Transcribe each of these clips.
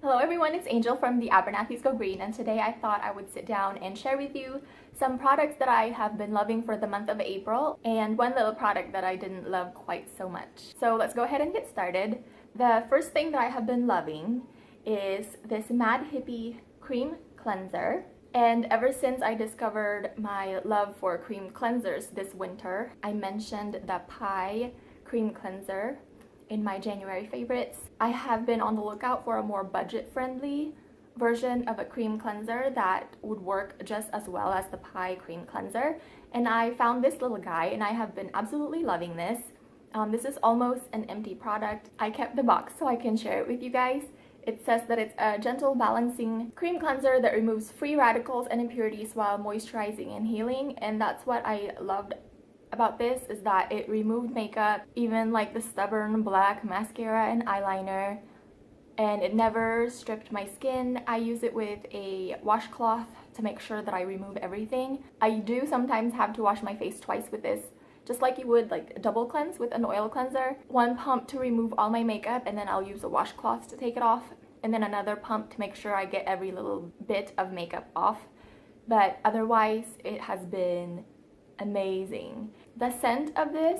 Hello everyone, it's Angel from the Abernathy's Go Green, and today I thought I would sit down and share with you some products that I have been loving for the month of April and one little product that I didn't love quite so much. So let's go ahead and get started. The first thing that I have been loving is this Mad Hippie Cream Cleanser. And ever since I discovered my love for cream cleansers this winter, I mentioned the Pie Cream Cleanser in my January favorites. I have been on the lookout for a more budget-friendly version of a cream cleanser that would work just as well as the Pie Cream Cleanser, and I found this little guy and I have been absolutely loving this. This is almost an empty product. I kept the box so I can share it with you guys. It says that it's a gentle balancing cream cleanser that removes free radicals and impurities while moisturizing and healing, and that's what I loved about this, is that it removed makeup, even like the stubborn black mascara and eyeliner, and it never stripped my skin. I use it with a washcloth to make sure that I remove everything. I do sometimes have to wash my face twice with this, just like you would like double cleanse with an oil cleanser. One pump to remove all my makeup, and then I'll use a washcloth to take it off, and then another pump to make sure I get every little bit of makeup off. But otherwise it has been amazing. The scent of this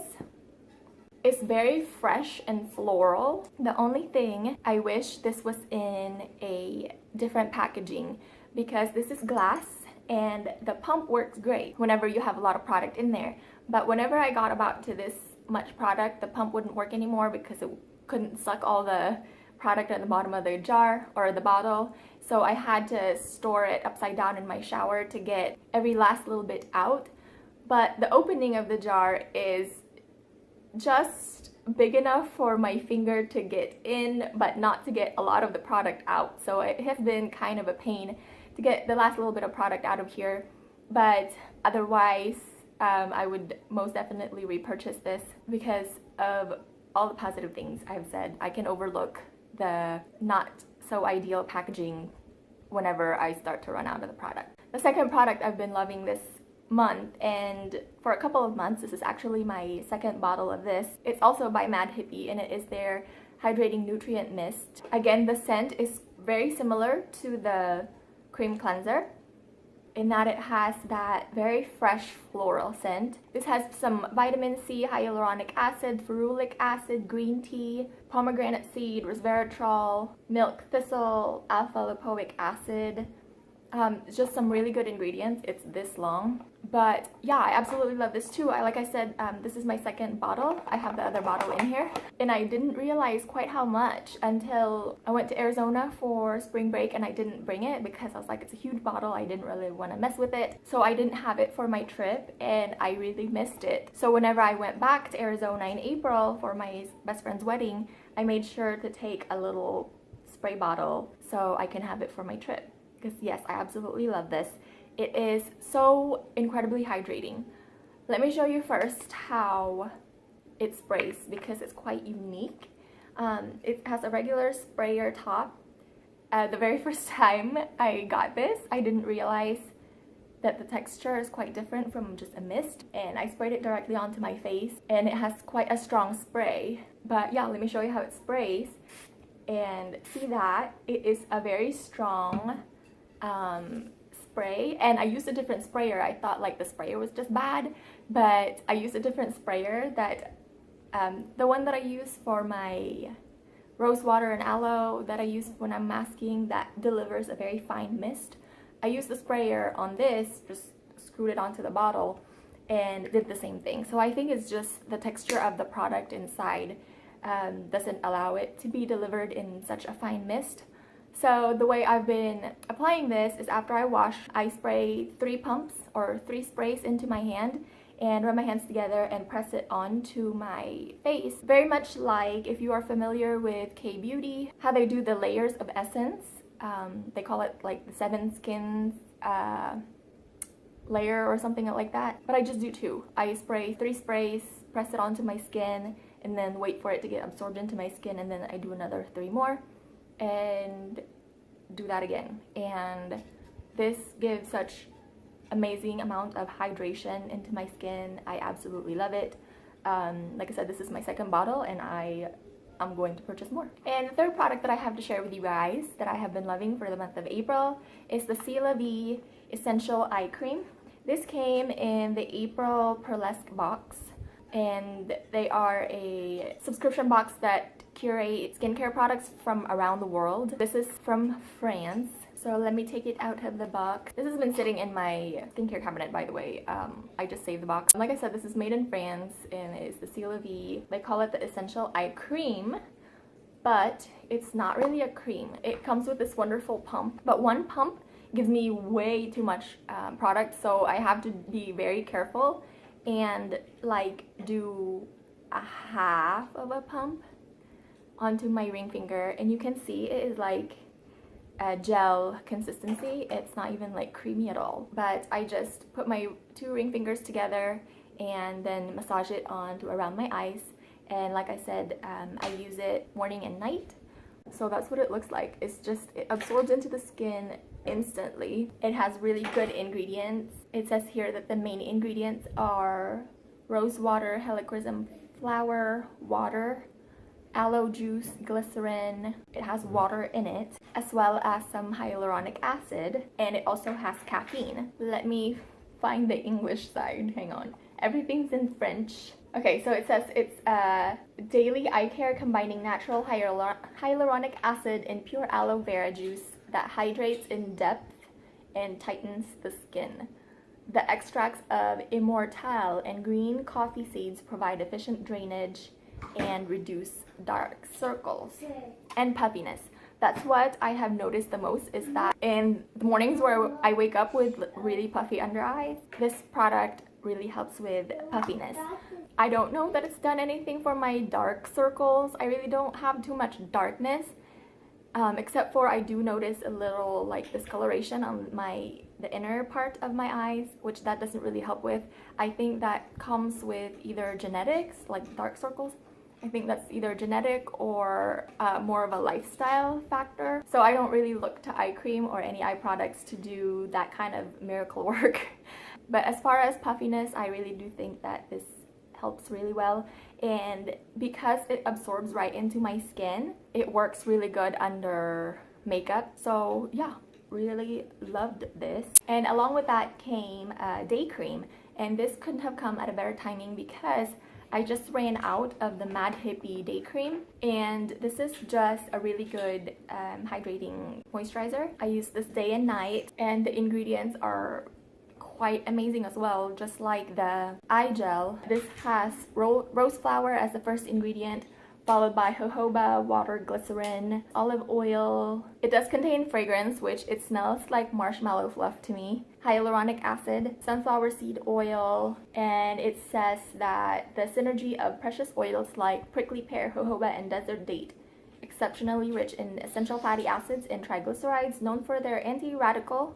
is very fresh and floral. The only thing, I wish this was in a different packaging, because this is glass and the pump works great whenever you have a lot of product in there. But whenever I got about to this much product, the pump wouldn't work anymore because it couldn't suck all the product at the bottom of the jar or the bottle. So I had to store it upside down in my shower to get every last little bit out. But the opening of the jar is just big enough for my finger to get in, but not to get a lot of the product out. So it has been kind of a pain to get the last little bit of product out of here. But otherwise, I would most definitely repurchase this because of all the positive things I've said. I can overlook the not so ideal packaging whenever I start to run out of the product. The second product I've been loving this month, and for a couple of months, this is actually my second bottle of this. It's also by Mad Hippie, and it is their Hydrating Nutrient Mist. Again, the scent is very similar to the cream cleanser in that it has that very fresh floral scent. This has some vitamin C, hyaluronic acid, ferulic acid, green tea, pomegranate seed, resveratrol, milk thistle, alpha-lipoic acid. Just some really good ingredients. It's this long. But yeah, I absolutely love this too. Like I said, this is my second bottle. I have the other bottle in here. And I didn't realize quite how much until I went to Arizona for spring break, and I didn't bring it because I was like, it's a huge bottle. I didn't really want to mess with it. So I didn't have it for my trip, and I really missed it. So whenever I went back to Arizona in April for my best friend's wedding, I made sure to take a little spray bottle so I can have it for my trip. Because yes, I absolutely love this. It is so incredibly hydrating. Let me show you first how it sprays, because it's quite unique. It has a regular sprayer top. The very first time I got this, I didn't realize that the texture is quite different from just a mist, and I sprayed it directly onto my face, and it has quite a strong spray. But yeah, let me show you how it sprays. And see that it is a very strong spray, and I used a different sprayer. I thought like the sprayer was just bad, but I used a different sprayer that the one that I use for my rose water and aloe that I use when I'm masking, that delivers a very fine mist. I used the sprayer on this, just screwed it onto the bottle, and did the same thing. So I think it's just the texture of the product inside doesn't allow it to be delivered in such a fine mist. So the way I've been applying this is after I wash, I spray 3 pumps or 3 sprays into my hand and rub my hands together and press it onto my face. Very much like if you are familiar with K-Beauty, how they do the layers of essence. They call it like the 7 skins layer or something like that. But I just do 2. I spray 3 sprays, press it onto my skin, and then wait for it to get absorbed into my skin, and then I do another 3 more. And do that again, and this gives such amazing amount of hydration into my skin. I absolutely love it. Like I said, this is my second bottle, and I I'm going to purchase more. And the third product that I have to share with you guys that I have been loving for the month of April is the Lavie Essential Eye Cream. This came in the April Pearlesque box, and they are a subscription box that curate skincare products from around the world. This is from France. So let me take it out of the box. This has been sitting in my skincare cabinet, by the way. I just saved the box. Like I said, this is made in France and it's the Lavie. They call it the Essential Eye Cream, but it's not really a cream. It comes with this wonderful pump, but one pump gives me way too much product, so I have to be very careful and like do a half of a pump onto my ring finger, and you can see it is like a gel consistency. It's not even like creamy at all, but I just put my two ring fingers together and then massage it onto around my eyes. And like I said, I use it morning and night. So that's what it looks like. It's just, it absorbs into the skin instantly. It has really good ingredients. It says here that the main ingredients are rose water, helichrysum flower, water, aloe juice, glycerin. It has water in it, as well as some hyaluronic acid, and it also has caffeine. Let me find the English side. Hang on. Everything's in French. Okay, so it says it's daily eye care combining natural hyaluronic acid and pure aloe vera juice that hydrates in depth and tightens the skin. The extracts of immortelle and green coffee seeds provide efficient drainage and reduce dark circles and puffiness. That's what I have noticed the most, is that in the mornings where I wake up with really puffy under eyes, this product really helps with puffiness. I don't know that it's done anything for my dark circles. I really don't have too much darkness, except for I do notice a little like discoloration on the inner part of my eyes, which that doesn't really help with. I think that comes with either genetics, like dark circles. I think that's either genetic or more of a lifestyle factor. So I don't really look to eye cream or any eye products to do that kind of miracle work. But as far as puffiness, I really do think that this helps really well. And because it absorbs right into my skin, it works really good under makeup. So yeah, really loved this. And along with that came a day cream. And this couldn't have come at a better timing because I just ran out of the Mad Hippie Day Cream, and this is just a really good hydrating moisturizer. I use this day and night, and the ingredients are quite amazing as well, just like the eye gel. This has rose flower as the first ingredient, followed by jojoba, water, glycerin, olive oil. It does contain fragrance, which it smells like marshmallow fluff to me. Hyaluronic acid, sunflower seed oil, and it says that the synergy of precious oils like prickly pear, jojoba, and desert date, exceptionally rich in essential fatty acids and triglycerides, known for their anti-radical,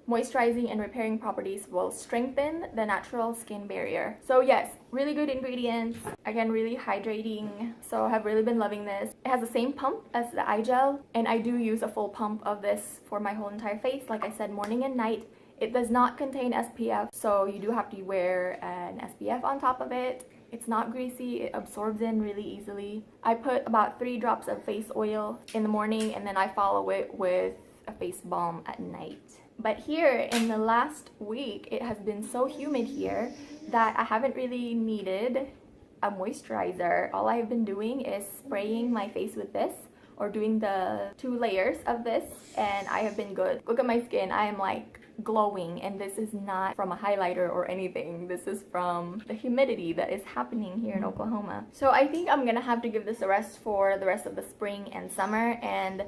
moisturizing and repairing properties, will strengthen the natural skin barrier. So yes, really good ingredients. Again, really hydrating. So I have really been loving this. It has the same pump as the eye gel, and I do use a full pump of this for my whole entire face, like I said, morning and night. It does not contain SPF, so you do have to wear an SPF on top of it. It's not greasy, it absorbs in really easily. I put about 3 drops of face oil in the morning, and then I follow it with a face balm at night. But here in the last week, it has been so humid here that I haven't really needed a moisturizer. All I've been doing is spraying my face with this, or doing the 2 layers of this, and I have been good. Look at my skin, I am like glowing, and this is not from a highlighter or anything. This is from the humidity that is happening here in Oklahoma. So I think I'm gonna have to give this a rest for the rest of the spring and summer, and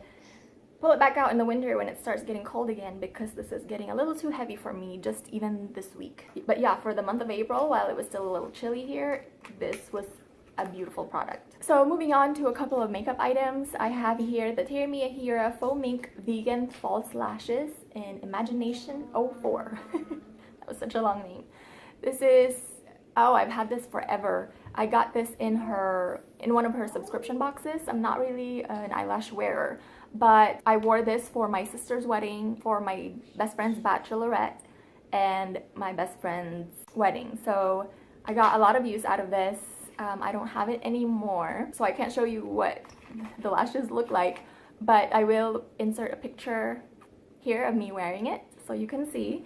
pull it back out in the winter when it starts getting cold again, because this is getting a little too heavy for me just even this week. But yeah, for the month of April, while it was still a little chilly here, this was a beautiful product. So moving on to a couple of makeup items, I have here the Teri Miyahira Faux Mink Vegan False Lashes in Imagination 04. That was such a long name. This is, oh, I've had this forever. I got this in one of her subscription boxes. I'm not really an eyelash wearer, but I wore this for my sister's wedding, for my best friend's bachelorette, and my best friend's wedding. So I got a lot of use out of this, I don't have it anymore, so I can't show you what the lashes look like, but I will insert a picture here of me wearing it so you can see.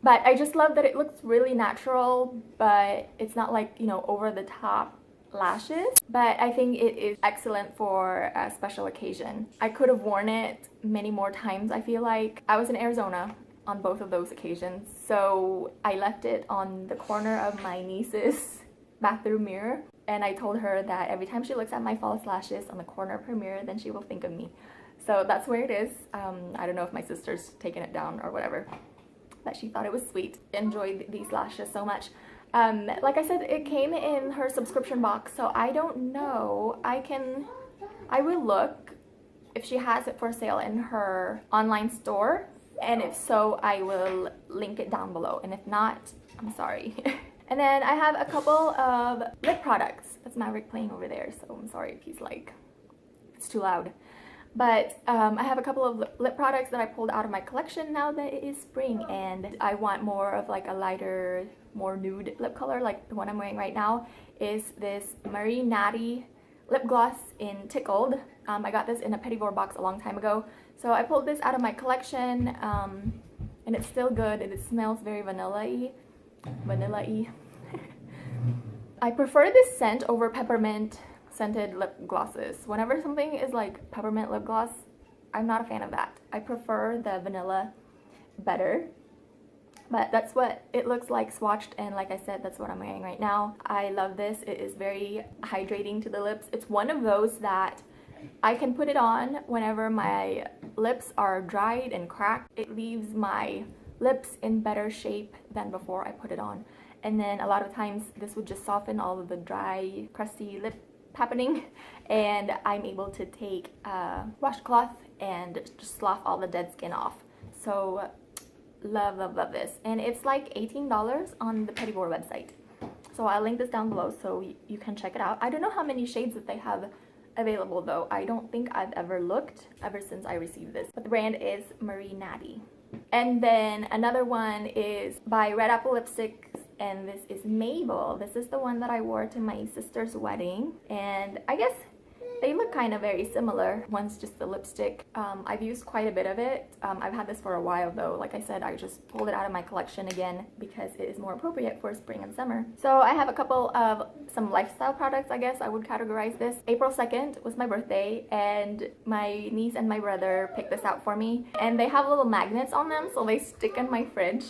But I just love that it looks really natural, but it's not like, you know, over the top lashes. But I think it is excellent for a special occasion. I could have worn it many more times, I feel like. I was in Arizona on both of those occasions, so I left it on the corner of my niece's bathroom mirror, and I told her that every time she looks at my false lashes on the corner of her mirror, then she will think of me. So that's where it is. I don't know if my sister's taken it down or whatever, but she thought it was sweet. Enjoyed these lashes so much. Like I said, it came in her subscription box, so I don't know. I will look if she has it for sale in her online store, and if so, I will link it down below, and if not, I'm sorry. And then I have a couple of lip products. That's Maverick playing over there, so I'm sorry if he's like, it's too loud. But I have a couple of lip products that I pulled out of my collection now that it is spring, and I want more of like a lighter, more nude lip color. Like the one I'm wearing right now is this Natie lip gloss in Tickled. I got this in a Petit Vour box a long time ago, so I pulled this out of my collection, and it's still good, and it smells very vanilla-y. I prefer this scent over peppermint scented lip glosses. Whenever something is like peppermint lip gloss, I'm not a fan of that. I prefer the vanilla better. But that's what it looks like swatched, and like I said, that's what I'm wearing right now. I love this. It is very hydrating to the lips. It's one of those that I can put it on whenever my lips are dried and cracked. It leaves my lips in better shape than before I put it on. And then a lot of times this would just soften all of the dry, crusty lip happening, and I'm able to take a washcloth and just slough all the dead skin off. So love, love, love this. And it's like $18 on the Petit Vour website. So I'll link this down below so you can check it out. I don't know how many shades that they have available though. I don't think I've ever looked ever since I received this. But the brand is Natie. And then another one is by Red Apple Lipsticks, and this is Mabel. This is the one that I wore to my sister's wedding, and I guess they look kind of very similar. One's just the lipstick. I've used quite a bit of it. I've had this for a while though. Like I said, I just pulled it out of my collection again because it is more appropriate for spring and summer. So I have a couple of some lifestyle products, I guess I would categorize this. April 2nd was my birthday, and my niece and my brother picked this out for me. And they have little magnets on them, so they stick in my fridge.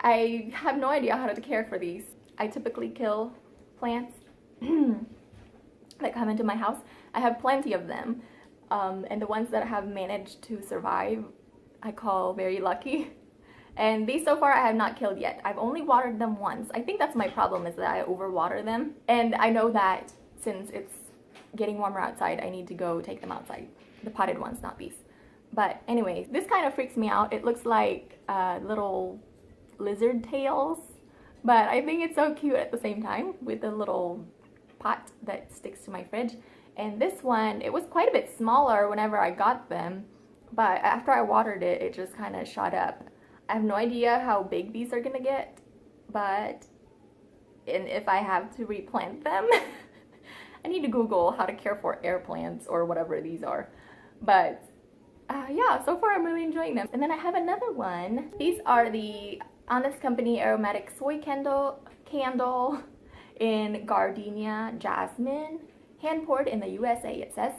I have no idea how to care for these. I typically kill plants that come into my house. I have plenty of them, and the ones that have managed to survive I call very lucky. And these so far I have not killed yet. I've only watered them once. I think that's my problem, is that I overwater them, and I know that since it's getting warmer outside, I need to go take them outside. The potted ones, not these. But anyways, this kind of freaks me out. It looks like little lizard tails, but I think it's so cute at the same time with the little pot that sticks to my fridge. And this one, it was quite a bit smaller whenever I got them, but after I watered it, it just kind of shot up. I have no idea how big these are gonna get, but if I have to replant them, I need to Google how to care for air plants or whatever these are. But yeah, so far I'm really enjoying them. And then I have another one. These are the Honest Company Aromatic Soy Candle in Gardenia Jasmine, hand poured in the USA, it says.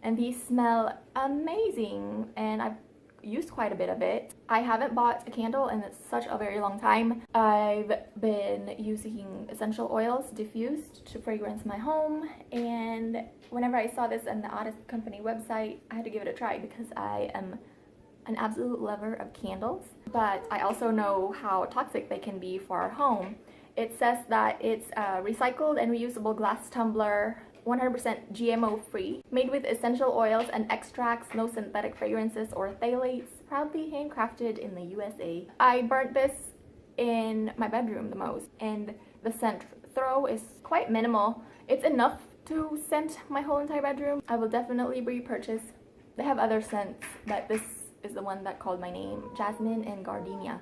And these smell amazing, and I've used quite a bit of it. I haven't bought a candle in such a very long time. I've been using essential oils diffused to fragrance my home, and whenever I saw this on the Honest Company website, I had to give it a try because I am an absolute lover of candles, but I also know how toxic they can be for our home. It says that it's a recycled and reusable glass tumbler, 100% GMO free, made with essential oils and extracts, no synthetic fragrances or phthalates, proudly handcrafted in the USA. I burnt this in my bedroom the most, and the scent throw is quite minimal. It's enough to scent my whole entire bedroom. I will definitely repurchase They have other scents, but this is the one that called my name. Jasmine and Gardenia.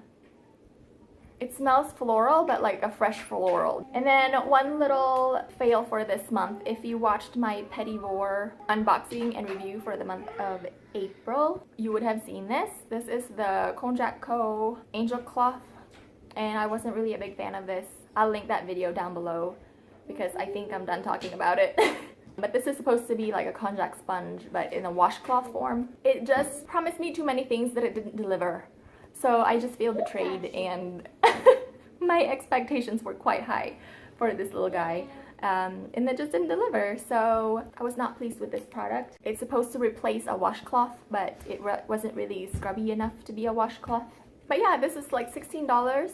It smells floral, but like a fresh floral. And then one little fail for this month. If you watched my Petit Vour unboxing and review for the month of April, you would have seen this. This is the Konjac Co. Angel Cloth, and I wasn't really a big fan of this. I'll link that video down below because I think I'm done talking about it. But this is supposed to be like a Konjac sponge, but in a washcloth form. It just promised me too many things that it didn't deliver. So I just feel betrayed, and my expectations were quite high for this little guy. And it just didn't deliver, so I was not pleased with this product. It's supposed to replace a washcloth, but it wasn't really scrubby enough to be a washcloth. But yeah, this is like $16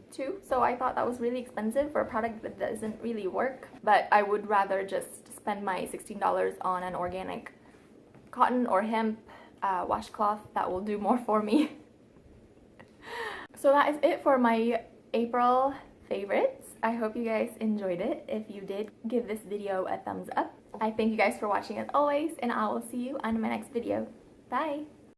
too, so I thought that was really expensive for a product that doesn't really work. But I would rather just spend my $16 on an organic cotton or hemp washcloth that will do more for me. So that is it for my April favorites. I hope you guys enjoyed it. If you did, give this video a thumbs up. I thank you guys for watching as always, and I will see you on my next video. Bye!